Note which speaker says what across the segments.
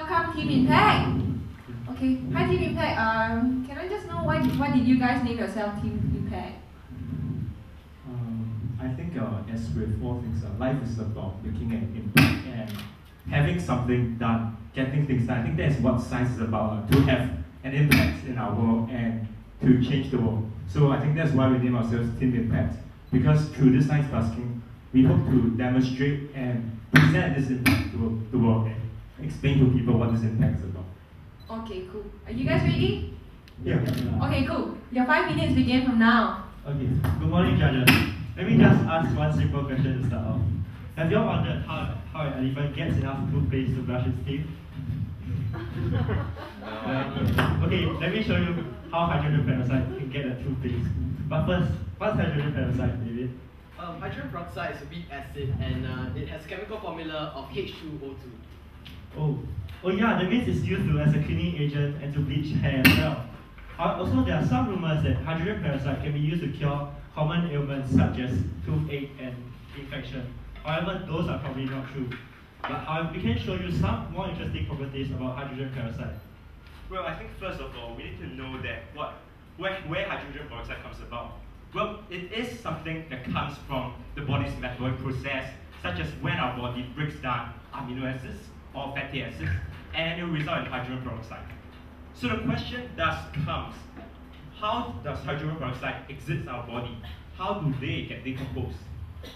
Speaker 1: welcome Team Impact. Okay, hi Team Impact. Can I just know why did you guys name yourself Team Impact?
Speaker 2: I think as with all things, life is about making an impact and having something done, getting things done. I think that's what science is about, to have an impact in our world and to change the world. So I think that's why we name ourselves Team Impact, because through this science busking, we hope to demonstrate and present this impact to the world and explain to people what this impact is about.
Speaker 1: Okay, cool. Are you guys ready?
Speaker 2: Yeah.
Speaker 1: Okay, cool. Your 5 minutes begin from now.
Speaker 3: Okay, good morning, judges. Let me just ask one simple question to start off. Have you all wondered how an elephant gets enough toothpaste to brush its teeth? Okay, let me show you how hydrogen peroxide can get a toothpaste. But first, what's hydrogen peroxide, David?
Speaker 4: Hydrogen peroxide is a weak acid and it has chemical formula of H2O2.
Speaker 3: Oh yeah, that means it's used as a cleaning agent and to bleach hair as well. Also, there are some rumors that hydrogen peroxide can be used to cure common ailments such as toothache and infection. However, those are probably not true. But we can show you some more interesting properties about hydrogen peroxide.
Speaker 5: Well, I think first of all, we need to know that where hydrogen peroxide comes about. Well, it is something that comes from the body's metabolic process, such as when our body breaks down amino acids or fatty acids, and it will result in hydrogen peroxide. So the question thus comes, how does hydrogen peroxide exist in our body? How do they get decomposed?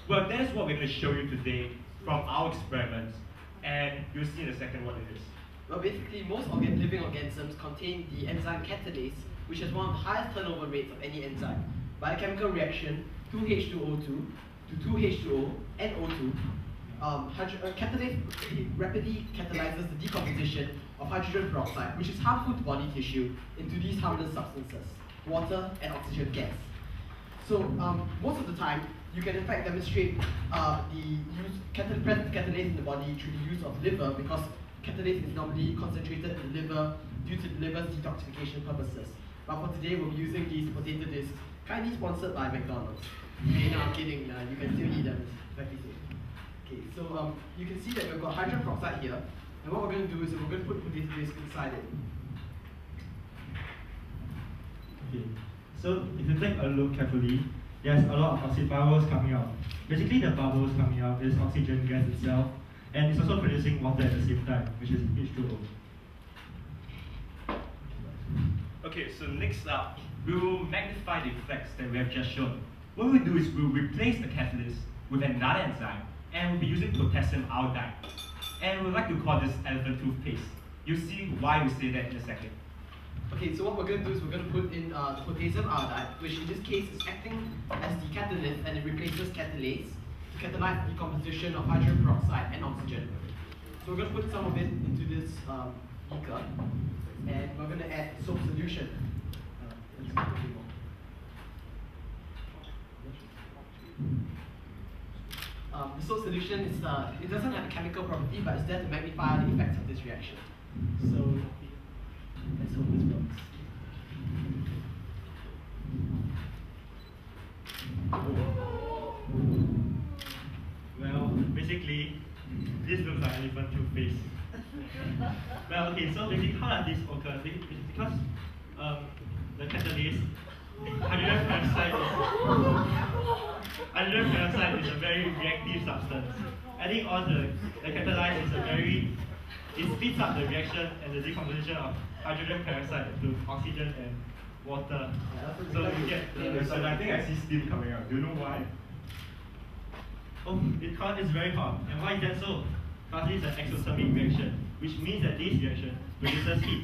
Speaker 5: Well, that is what we're going to show you today from our experiments, and you'll see in a second what it is.
Speaker 4: Well, basically, most living organisms contain the enzyme catalase, which has one of the highest turnover rates of any enzyme. By a chemical reaction, 2H2O2 to 2H2O and O2, catalase rapidly catalyzes the decomposition of hydrogen peroxide, which is harmful to body tissue, into these harmless substances, water and oxygen gas. So most of the time, you can in fact demonstrate presence of catalase in the body through the use of liver, because catalase is normally concentrated in the liver due to the liver's detoxification purposes. But for today, we'll be using these potato discs, kindly sponsored by McDonald's. Okay, no, I'm kidding. You can still eat them. It's perfectly safe. Okay, so you can see that we've got hydrogen peroxide here, and what we're going to do is we're going to put potato disc inside it.
Speaker 3: Okay, so if you take a look carefully, there's a lot of oxygen bubbles coming out. Basically, the bubbles coming out is oxygen gas itself, and it's also producing water at the same time, which is H2O.
Speaker 5: Okay, so next up, we will magnify the effects that we have just shown. What we'll do is we'll replace the catalyst with another enzyme, and we'll be using potassium iodide. And we'd like to call this elephant toothpaste. You'll see why we say that in a second.
Speaker 4: Okay, so what we're going to do is we're going to put in the potassium iodide, which in this case is acting as the catalyst, and it replaces catalase to catalyze the decomposition of hydrogen peroxide and oxygen. So we're going to put some of it into this beaker, and we're going to add soap solution. The soap solution is it doesn't have a chemical property, but it's there to magnify the effects of this reaction. So let's hope this works.
Speaker 3: Well, basically, this looks like elephant toothpaste. Well, okay, so basically, how does this occur? Because the catalase, hydrogen peroxide is a very reactive substance. Adding on the catalyze is it speeds up the reaction and the decomposition of hydrogen peroxide to oxygen and water. So you get
Speaker 2: And I think I see steam coming out. Do you know why?
Speaker 3: Oh, it's very hot. And why is that so? Because it's an exothermic reaction, which means that this reaction produces heat.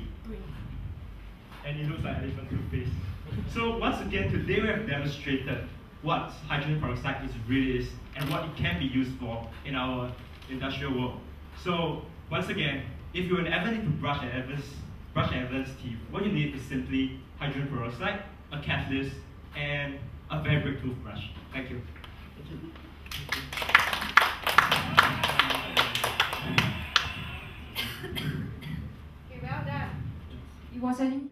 Speaker 3: And it looks like elephant toothpaste.
Speaker 5: So once again, today we have demonstrated what hydrogen peroxide really is and what it can be used for in our industrial world. So once again, if you ever need to brush an elephant's teeth, what you need is simply hydrogen peroxide, a catalyst, and a very big toothbrush. Thank you.
Speaker 1: Okay, well done. It was an